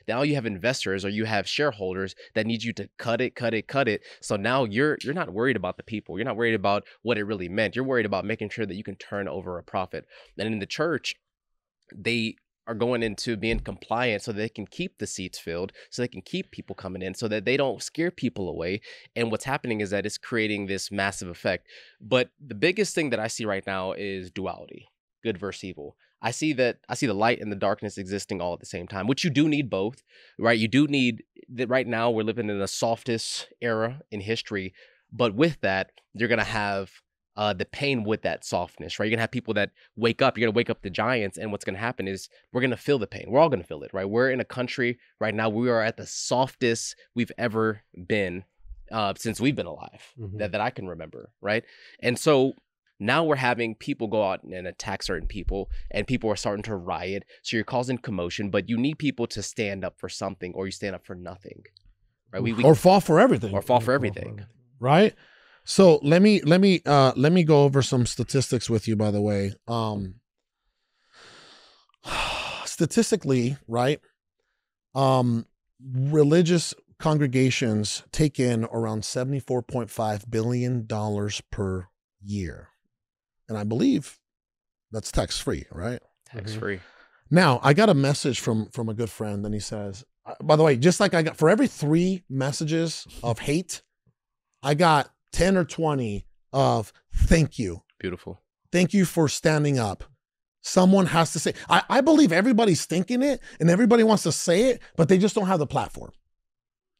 Now you have investors or you have shareholders that need you to cut it. So now you're not worried about the people. You're not worried about what it really meant. You're worried about making sure that you can turn over a profit. And in the church, they are going into being compliant so they can keep the seats filled, so they can keep people coming in, so that they don't scare people away. And what's happening is that it's creating this massive effect. But the biggest thing that I see right now is duality, good versus evil. I see the light and the darkness existing all at the same time, which you do need both, right? You do need that. Right now we're living in the softest era in history, but with that, you're going to have the pain with that softness, right? You're gonna have people that wake up. You're gonna wake up the giants, and what's gonna happen is we're gonna feel the pain. We're all gonna feel it, right? We're in a country right now. We are at the softest we've ever been since we've been alive, that I can remember, right? And so now we're having people go out and attack certain people, and people are starting to riot. So you're causing commotion, but you need people to stand up for something, or you stand up for nothing, right? Or fall for everything. Right? So let me go over some statistics with you, by the way. Statistically, right? Religious congregations take in around $74.5 billion per year. And I believe that's tax-free, right? Tax-free. Now, I got a message from a good friend, and he says, by the way, just like I got, for every 3 messages of hate, I got 10 or 20 of thank you. Beautiful. Thank you for standing up. Someone has to say, I believe everybody's thinking it and everybody wants to say it, but they just don't have the platform,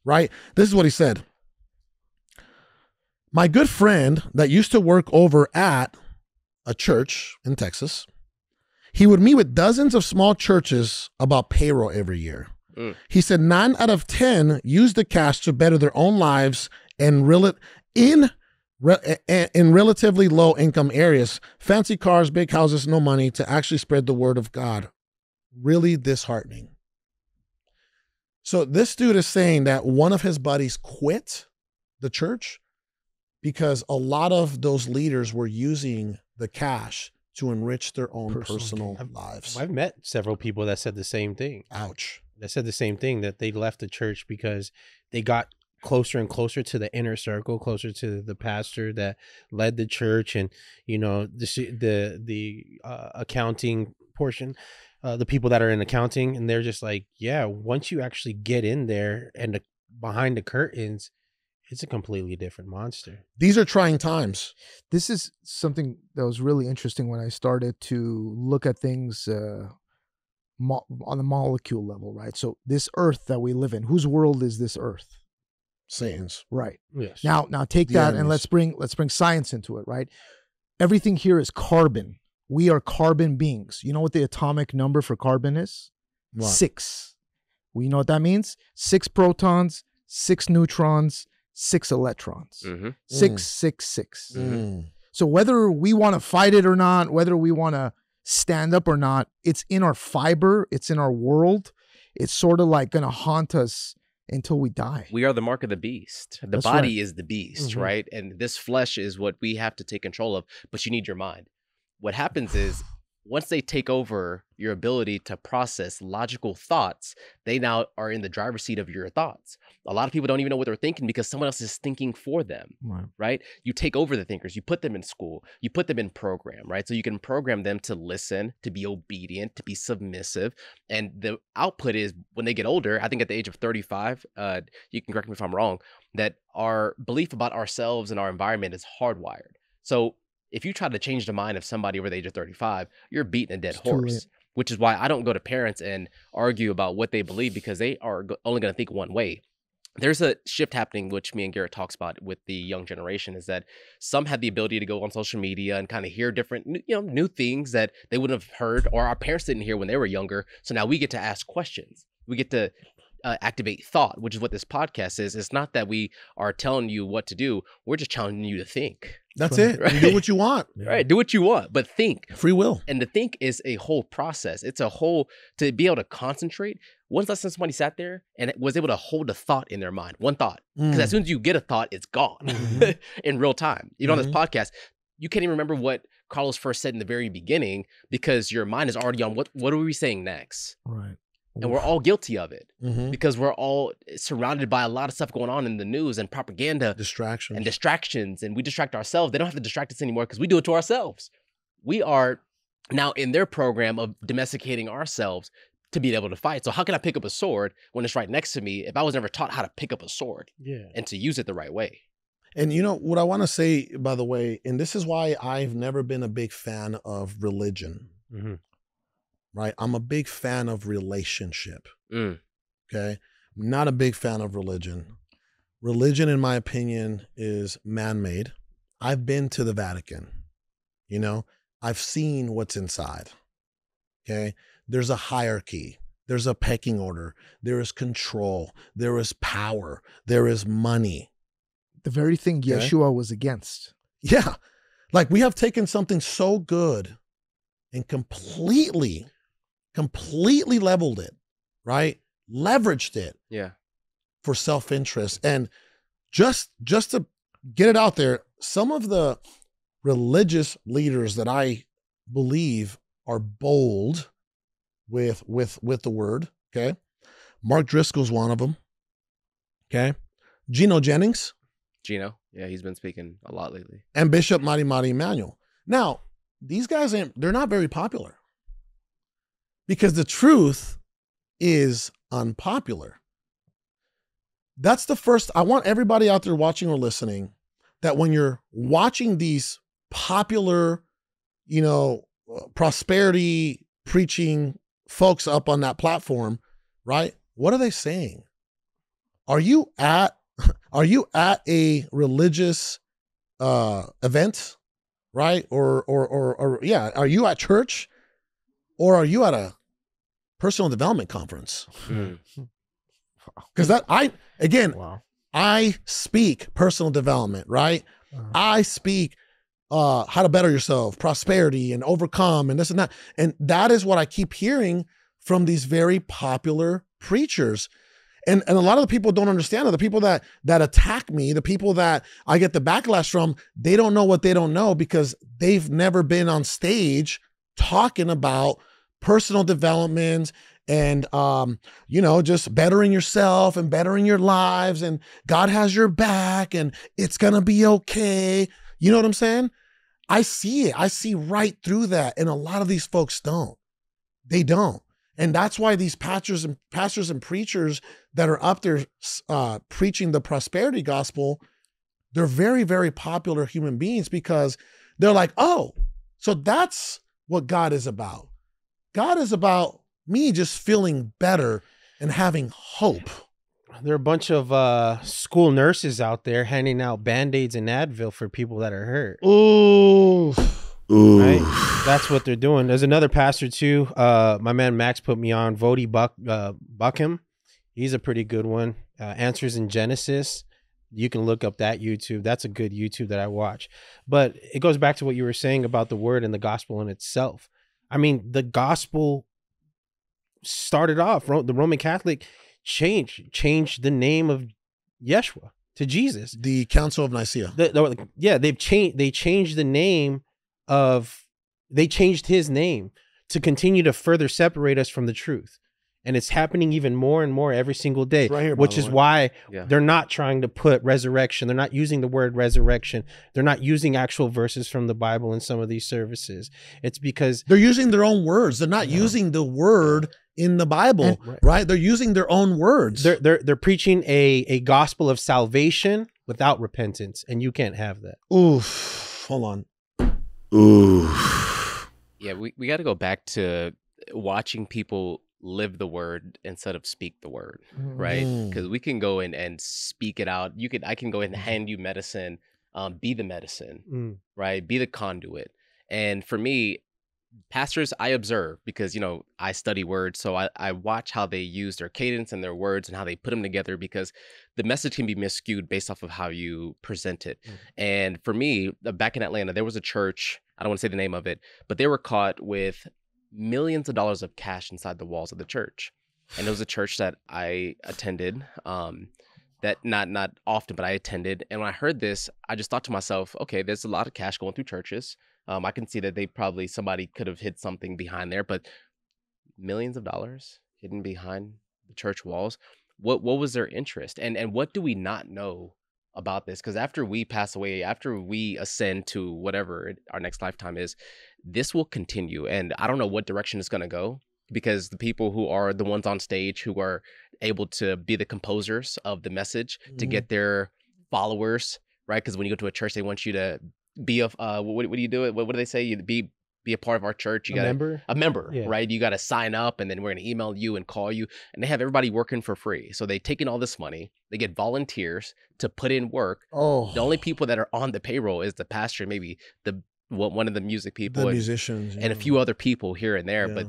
right? This is what he said. My good friend that used to work over at a church in Texas, he would meet with dozens of small churches about payroll every year. He said 9 out of 10 use the cash to better their own lives and reel it in in relatively low income areas, fancy cars, big houses, no money to actually spread the word of God. Really disheartening. So this dude is saying that one of his buddies quit the church because a lot of those leaders were using the cash to enrich their own personal lives. I've met several people that said the same thing. Ouch. That said the same thing, that they left the church because they got closer and closer to the inner circle, closer to the pastor that led the church, and the accounting portion, the people that are in accounting, and they're just like, yeah, once you actually get in there and behind the curtains, it's a completely different monster. These are trying times. This is something that was really interesting when I started to look at things on the molecule level, right? So this earth that we live in, whose world is this earth? Satan's. Right. Yes. Now take that and let's bring science into it, right? Everything here is carbon. We are carbon beings. You know what the atomic number for carbon is? What? 6. Well, you know what that means? 6 protons, 6 neutrons, 6 electrons. 6, 6, 6. So whether we want to fight it or not, whether we want to stand up or not, it's in our fiber, it's in our world. It's sort of like going to haunt us until we die. We are the mark of the beast. The body is the beast, right? And this flesh is what we have to take control of, but you need your mind. What happens is, once they take over your ability to process logical thoughts, they now are in the driver's seat of your thoughts. A lot of people don't even know what they're thinking because someone else is thinking for them, right? You take over the thinkers, you put them in school, you put them in program, right? So you can program them to listen, to be obedient, to be submissive. And the output is when they get older, I think at the age of 35, you can correct me if I'm wrong, that our belief about ourselves and our environment is hardwired. So if you try to change the mind of somebody over the age of 35, you're beating a dead horse, which is why I don't go to parents and argue about what they believe, because they are only going to think one way. There's a shift happening, which me and Garrett talks about with the young generation, is that some have the ability to go on social media and kind of hear different, new things that they wouldn't have heard, or our parents didn't hear when they were younger. So now we get to ask questions. We get to activate thought, which is what this podcast is. It's not that we are telling you what to do. We're just challenging you to think. That's it. Right? Do what you want. Right. Do what you want, but think. Free will. And to think is a whole process. It's a whole, to be able to concentrate. When's the last time somebody sat there and was able to hold a thought in their mind? One thought. Because as soon as you get a thought, it's gone in real time. On this podcast, you can't even remember what Carlos first said in the very beginning because your mind is already on what are we saying next? Right. And we're all guilty of it because we're all surrounded by a lot of stuff going on in the news and propaganda. Distractions. And we distract ourselves. They don't have to distract us anymore because we do it to ourselves. We are now in their program of domesticating ourselves to be able to fight. So how can I pick up a sword when it's right next to me if I was never taught how to pick up a sword and to use it the right way? And what I want to say, by the way, and this is why I've never been a big fan of religion. Right? I'm a big fan of relationship. Okay? Not a big fan of religion. Religion, in my opinion, is man-made. I've been to the Vatican. I've seen what's inside. Okay? There's a hierarchy. There's a pecking order. There is control. There is power. There is money. The very thing Yeshua was against. Yeah. Like, we have taken something so good and completely leveled it, right? Leveraged it for self-interest. And just to get it out there, some of the religious leaders that I believe are bold with the word, okay? Mark Driscoll's one of them, okay? Gino Jennings. Gino, yeah, he's been speaking a lot lately. And Bishop Mar Mari Emmanuel. Now, these guys, they're not very popular. Because the truth is unpopular. That's the first. I want everybody out there watching or listening that when you're watching these popular, prosperity preaching folks up on that platform, right? What are they saying? Are you at a religious event, right? Or are you at church? Or are you at a personal development conference? Because I speak personal development, right? I speak how to better yourself, prosperity and overcome and this and that. And that is what I keep hearing from these very popular preachers. And a lot of the people don't understand it. The people that attack me, the people that I get the backlash from, they don't know what they don't know because they've never been on stage talking about personal development and, just bettering yourself and bettering your lives, and God has your back and it's going to be okay. You know what I'm saying? I see it. I see right through that. And a lot of these folks don't. They don't. And that's why these pastors and preachers that are up there preaching the prosperity gospel, they're very, very popular human beings because they're like, oh, so that's what God is about. God is about me just feeling better and having hope. There are a bunch of school nurses out there handing out Band-Aids and Advil for people that are hurt. Ooh. Right? That's what they're doing. There's another pastor too. My man Max put me on, Vody Buckham. He's a pretty good one. Answers in Genesis. You can look up that YouTube. That's a good YouTube that I watch. But it goes back to what you were saying about the word and the gospel in itself. I mean, the gospel started off, the Roman Catholic changed the name of Yeshua to Jesus. The Council of Nicaea. They changed the name they changed his name to continue to further separate us from the truth. And it's happening even more and more every single day, right here, which is why they're not trying to put resurrection. They're not using the word resurrection. They're not using actual verses from the Bible in some of these services. It's because they're using their own words. They're not using the word in the Bible, right? They're using their own words. They're preaching a gospel of salvation without repentance, and you can't have that. Oof. Hold on. Ooh. Yeah, we got to go back to watching people live the word instead of speak the word, right? Because we can go in and speak it out. I can go in and hand you medicine, be the medicine, right? Be the conduit. And for me, pastors, I observe because, I study words. So I watch how they use their cadence and their words and how they put them together, because the message can be miscued based off of how you present it. And for me, back in Atlanta, there was a church, I don't want to say the name of it, but they were caught with millions of dollars of cash inside the walls of the church. And it was a church that I attended, that not often, but I attended. And when I heard this, I just thought to myself, okay, there's a lot of cash going through churches. I can see that somebody could have hid something behind there, but millions of dollars hidden behind the church walls. What was their interest? And what do we not know about this? Because after we pass away, after we ascend to whatever our next lifetime is, this will continue. And I don't know what direction it's going to go, because the people who are the ones on stage who are able to be the composers of the message to get their followers, right? Because when you go to a church, they want you to be a what do you do? What do they say? You be a part of our church. You got a member, yeah. Right? You got to sign up, and then we're going to email you and call you. And they have everybody working for free. So they take in all this money. They get volunteers to put in work. Oh, the only people that are on the payroll is the pastor, maybe one of the music people, the musicians, and a few other people here and there. But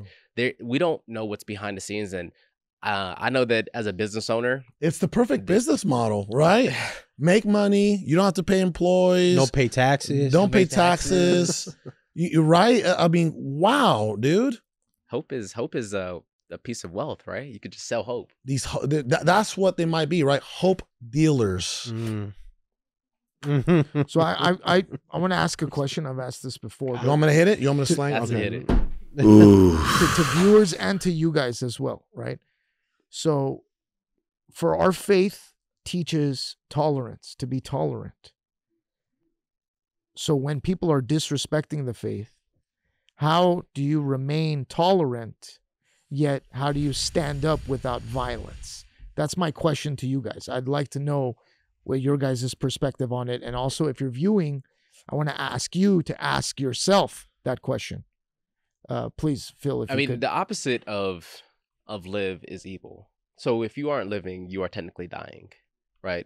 we don't know what's behind the scenes. And I know that as a business owner, it's the perfect business model, right? Make money. You don't have to pay employees. Don't pay taxes. Don't pay taxes. You're right. I mean, wow, dude. Hope is a piece of wealth, right? You could just sell hope. That's what they might be, right? Hope dealers. So I want to ask a question. I've asked this before. You want me to hit it? You want me to slang? Okay. Hit it. to viewers and to you guys as well, right? So for our faith teaches tolerance, to be tolerant. So when people are disrespecting the faith, how do you remain tolerant, yet how do you stand up without violence? That's my question to you guys. I'd like to know what your guys' perspective on it. And also, if you're viewing, I want to ask you to ask yourself that question. Please, Phil, if you could. The opposite of live is evil. So if you aren't living, you are technically dying, right?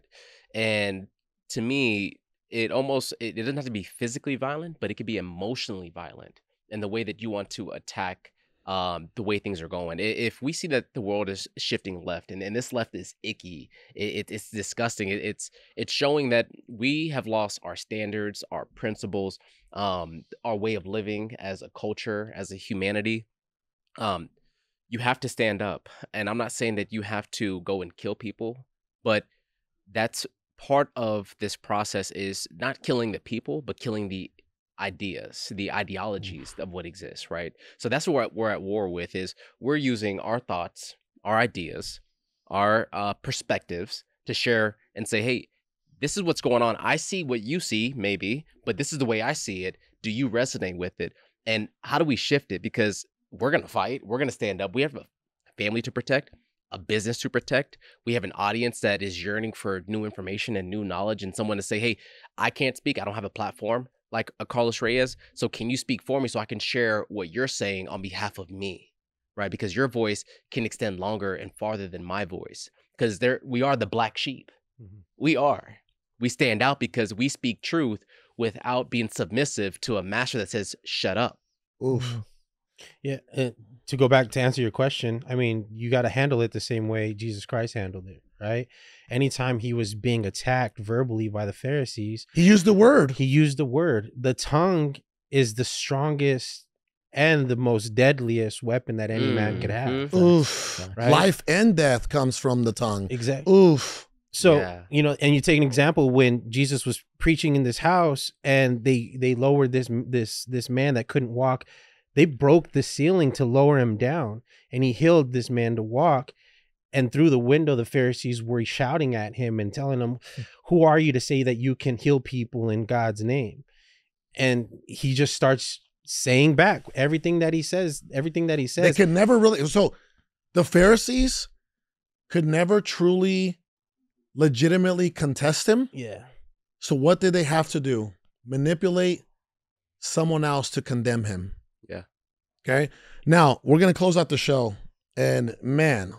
And to me, it doesn't have to be physically violent, but it could be emotionally violent in the way that you want to attack the way things are going. If we see that the world is shifting left, and this left is icky, it's disgusting. It's showing that we have lost our standards, our principles, our way of living as a culture, as a humanity. You have to stand up, and I'm not saying that you have to go and kill people, but that's part of this process, is not killing the people, but killing the ideas, the ideologies of what exists, right? So that's what we're at war with, is we're using our thoughts, our ideas, our perspectives to share and say, hey, this is what's going on. I see what you see, maybe, but this is the way I see it. Do you resonate with it? And how do we shift it? Because we're going to fight. We're going to stand up. We have a family to protect, a business to protect. We have an audience that is yearning for new information and new knowledge, and someone to say, hey, I can't speak. I don't have a platform like a Carlos Reyes. So can you speak for me so I can share what you're saying on behalf of me, right? Because your voice can extend longer and farther than my voice, because we are the black sheep. We stand out because we speak truth without being submissive to a master that says, shut up. Oof. Yeah. To go back to answer your question, I mean, you got to handle it the same way Jesus Christ handled it, right? Anytime he was being attacked verbally by the Pharisees, He used the word. he used the word. The tongue is the strongest and the most deadliest weapon that any man could have. Oof. Right? Life and death comes from the tongue. Exactly. Oof. So, Yeah. you know, and you take an example when Jesus was preaching in this house and they lowered this man that couldn't walk. They broke the ceiling to lower him down, and he healed this man to walk. And through the window, the Pharisees were shouting at him and telling him, who are you to say that you can heal people in God's name? And he just starts saying back everything that he says. They could never really. So the Pharisees could never truly, legitimately contest him. Yeah. So what did they have to do? Manipulate someone else to condemn him. Yeah. Okay. Now we're going to close out the show. And man,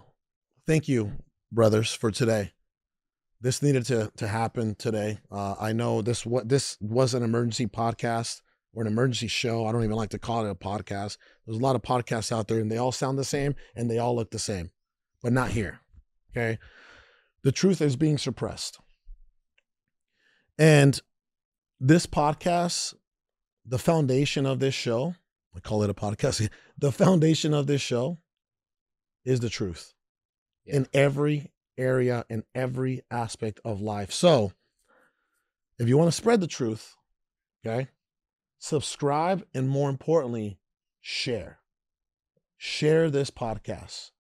thank you, brothers, for today. This needed to happen today. I know this was an emergency podcast or an emergency show. I don't even like to call it a podcast. There's a lot of podcasts out there, and they all sound the same and they all look the same, but not here. Okay. The truth is being suppressed. And this podcast, the foundation of this show, I call it a podcast. The foundation of this show is the truth in every area, in every aspect of life. So if you want to spread the truth, okay, subscribe, and more importantly, share this podcast.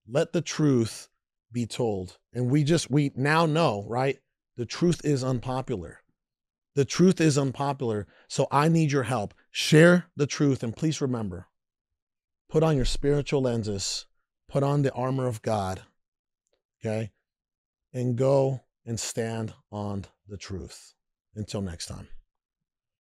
Let the truth be told. And we now know, right? The truth is unpopular. The truth is unpopular. So I need your help. Share the truth. And please remember, put on your spiritual lenses, put on the armor of God, okay? And go and stand on the truth. Until next time.